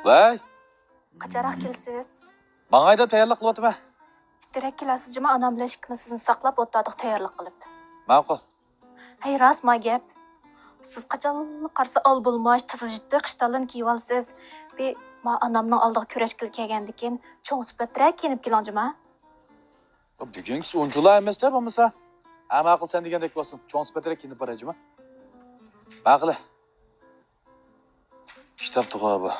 Vay, Qachonroq kelsiz? bana ayda tayyorlik qilyapti ben. Ertaroq kelasizmi? Onam bilan ikkimiz sizni saqlab o'tirdik tayyorlik qilib. Ma'qul. Hey, rostmi gap? Siz qachon qarsa ol bo'lmosh, tizijitda qishtalin kiyib olsiz. Bir men onamning oldiga kurashga kelgandan keyin cho'ng sifatrak kiyinib kelanjima. Bugünkisi oyuncular emas da bo'lmasa. Ha, ma'qul sen degandek bo'lsin. Cho'ng sifatida kiyinib borajima. Ma'qul. Kitap tug'a bu.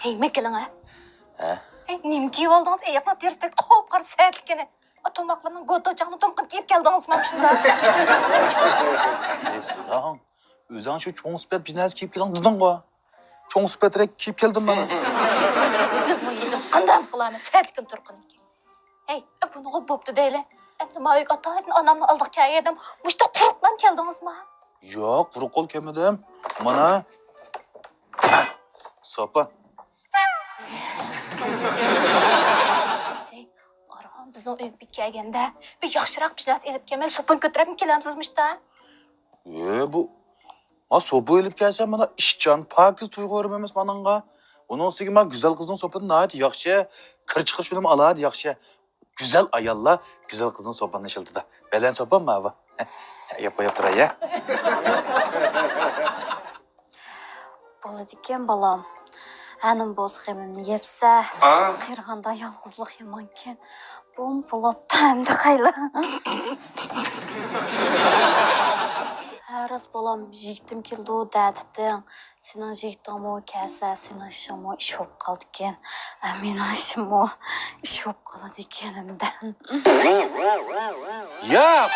Hey, mekalang ha? Ha? Hey, nim kiyib oldingiz? Ayaqni tersda qo'yib qarsaatlikini. Atomoqlarning go'dochaqni tomqib kiyib keldingizmi shunda? Lan, o'zing shu cho'ng sifat biznasi kiyib keling deding-ku. Cho'ng sifatida kiyib keldim mana. Yüzüm qanday qilamiz? Satkin turqin ekan. Hey, buni bo'pti deyli. Endi men ota-oyim onamni oldiga kelgandim. Mushta quruqlam keldingizmi? Yo'q, quruq qo'l kelmadim. Mana. Sopa. Hey, Orhan bizning uyga bir kelganda, bir yaxshiroq bir narsa elib kelmay, sopon ko'tarib kelamsizmi-da? Bu ha sopa elib kelsam mana ishchan, pokiz tuyg'urim emas menga. Onun ustiga men güzel qizning sopini nayt yaxshi, kir chiqish bilan alad yaxshi. Güzel ayollar, güzel qizning sopini ishiltida. Baland sopanmi bu? Yapayap turay ya. Bo'ladi ekan bolam. Anim bo'z xemimni yepsa, qirg'anda yolg'izlik yomonken. Bum bo'lib tamdi qayla. Haras bolam jigtim keldi dadiding. Sening jigtingmi kelsa, sening ishingmi ish bo'lib qoldi ekan. Mening ishimmi ish bo'lib qoladi ekanimdan. Yo'q.